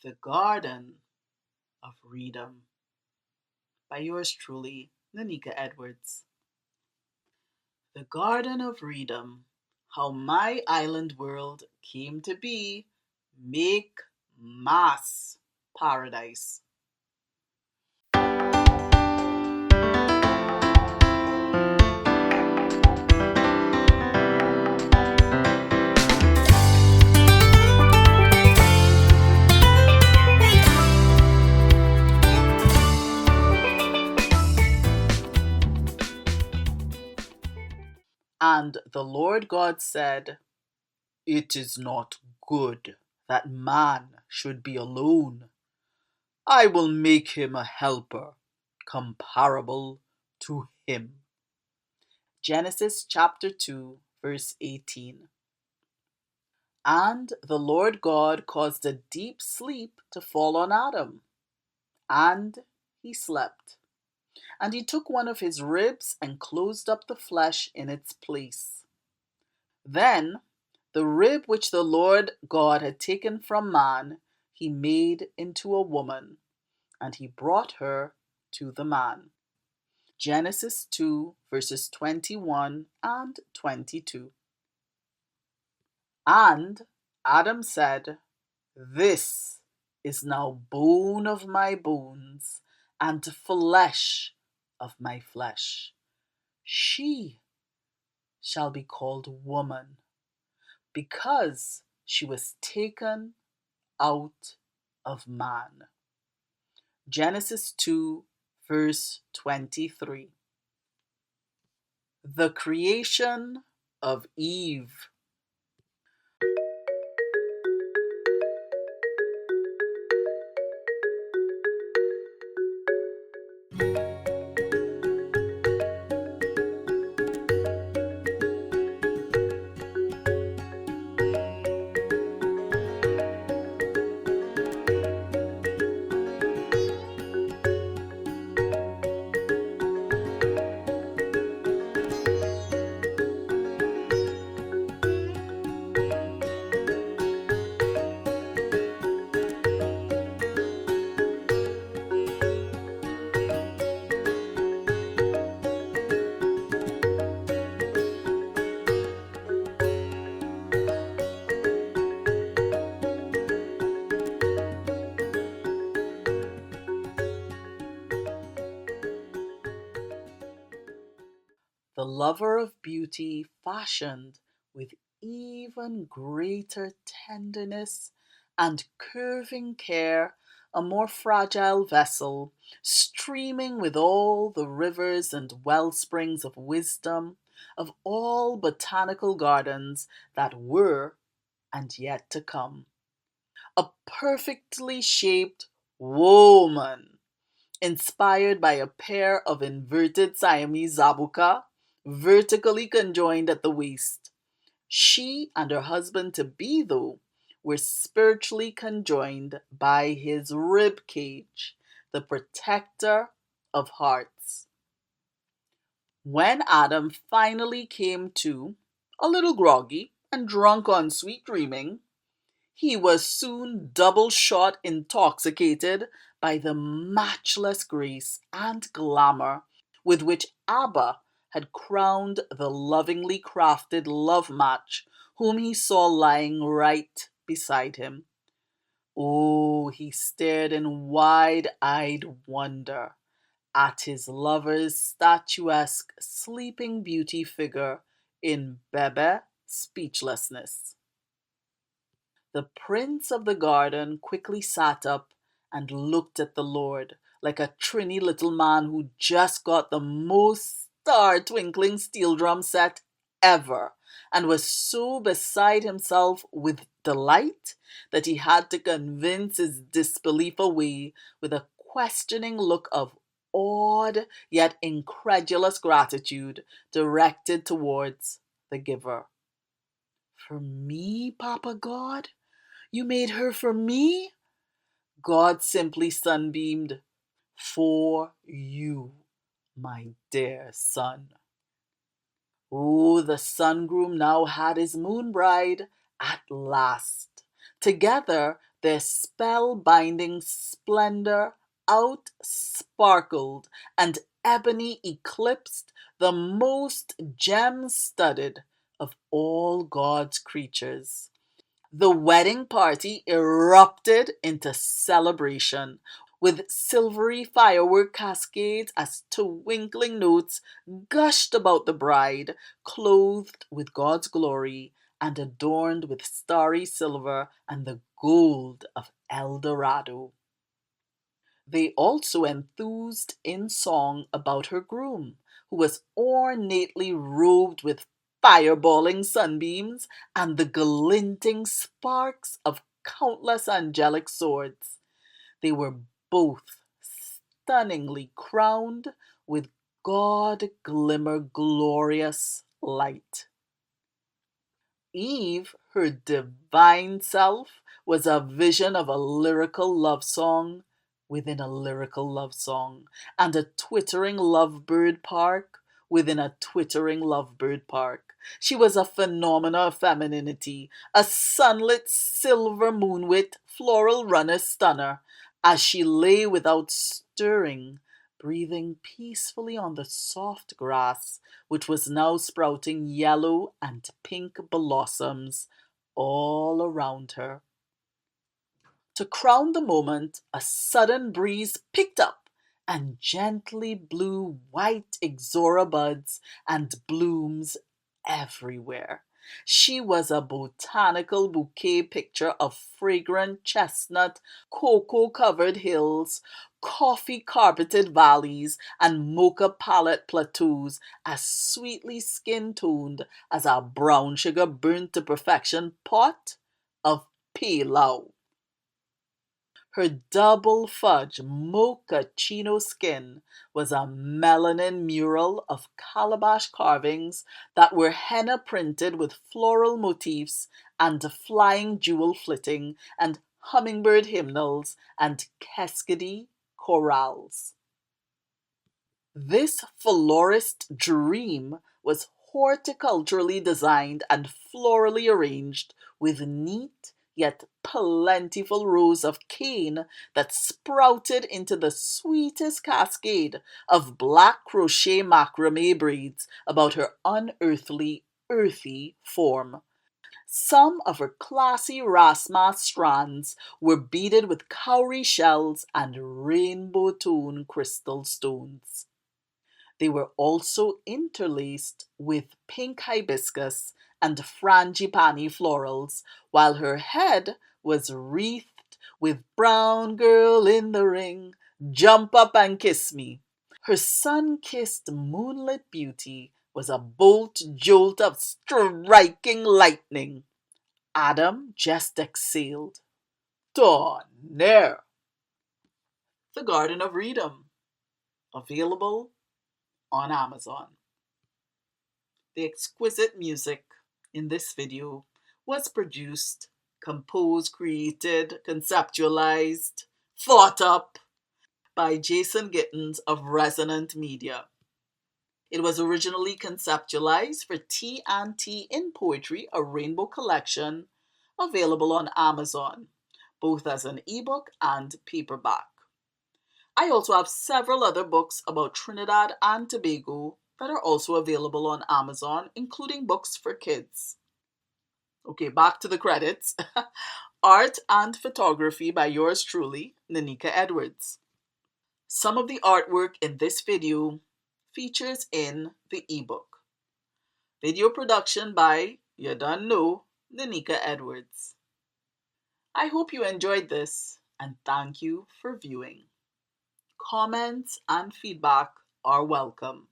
The Garden of Freedom by yours truly, Nanika Edwards. The Garden of Freedom, how my island world came to be, make mass paradise. And the Lord God said, It is not good that man should be alone. I will make him a helper comparable to him. Genesis chapter 2, verse 18. And the Lord God caused a deep sleep to fall on Adam, and he slept. And he took one of his ribs and closed up the flesh in its place. Then the rib which the Lord God had taken from man, he made into a woman, and he brought her to the man. Genesis 2, verses 21 and 22. And Adam said, This is now bone of my bones and flesh of my flesh. She shall be called woman, because she was taken out of man. Genesis 2, verse 23. The creation of Eve. The lover of beauty fashioned with even greater tenderness and curving care a more fragile vessel, streaming with all the rivers and well springs of wisdom of all botanical gardens that were and yet to come. A perfectly shaped woman, inspired by a pair of inverted Siamese zabuka, vertically conjoined at the waist. She and her husband to be, though, were spiritually conjoined by his rib cage, the protector of hearts. When Adam finally came to, a little groggy and drunk on sweet dreaming, he was soon double shot intoxicated by the matchless grace and glamour with which Abba had crowned the lovingly crafted love match whom he saw lying right beside him. Oh, he stared in wide-eyed wonder at his lover's statuesque sleeping beauty figure in Bebe speechlessness. The prince of the garden quickly sat up and looked at the Lord like a trinny little man who just got the most star-twinkling steel drum set ever and was so beside himself with delight that he had to convince his disbelief away with a questioning look of awed yet incredulous gratitude directed towards the giver. For me, Papa God? You made her for me? God simply sunbeamed. For you, my dear son. Oh, the sun groom now had his moon bride at last. Together Their spell-binding splendor out-sparkled, and ebony eclipsed the most gem-studded of all God's creatures. The wedding party erupted into celebration, with silvery firework cascades as twinkling notes gushed about the bride, clothed with God's glory and adorned with starry silver and the gold of El Dorado. They also enthused in song about her groom, who was ornately robed with fireballing sunbeams and the glinting sparks of countless angelic swords. They were both stunningly crowned with God glimmer glorious light. Eve, her divine self, was a vision of a lyrical love song within a lyrical love song, and a twittering lovebird park within a twittering lovebird park. She was a phenomena of femininity, a sunlit silver moonwit floral runner stunner, as she lay without stirring, breathing peacefully on the soft grass, which was now sprouting yellow and pink blossoms all around her. To crown the moment, a sudden breeze picked up and gently blew white ixora buds and blooms everywhere. She was a botanical bouquet picture of fragrant chestnut, cocoa covered hills, coffee carpeted valleys, and mocha palette plateaus, as sweetly skin toned as a brown sugar burnt to perfection pot of pilau. Her double fudge mochaccino skin was a melanin mural of calabash carvings that were henna printed with floral motifs and flying jewel flitting and hummingbird hymnals and cascade chorales. This florist dream was horticulturally designed and florally arranged with neat yet plentiful rows of cane that sprouted into the sweetest cascade of black crochet macrame braids about her unearthly, earthy form. Some of her classy rasmas strands were beaded with cowrie shells and rainbow tone crystal stones. They were also interlaced with pink hibiscus and frangipani florals, while her head was wreathed with brown girl in the ring, jump up and kiss me. Her sun-kissed moonlit beauty was a bolt jolt of striking lightning. Adam just exhaled. Tonnerre! The Garden of Freedom, available on Amazon. The exquisite music in this video was produced, composed, created, conceptualized, thought up by Jason Gittens of Resonant Media. It was originally conceptualized for T&T in Poetry, a rainbow collection available on Amazon, both as an ebook and paperback. I also have several other books about Trinidad and Tobago that are also available on Amazon, including books for kids. Okay, back to the credits. Art and photography by yours truly, Nanika Edwards. Some of the artwork in this video features in the ebook. Video production by, you done know, Nanika Edwards. I hope you enjoyed this and thank you for viewing. Comments and feedback are welcome.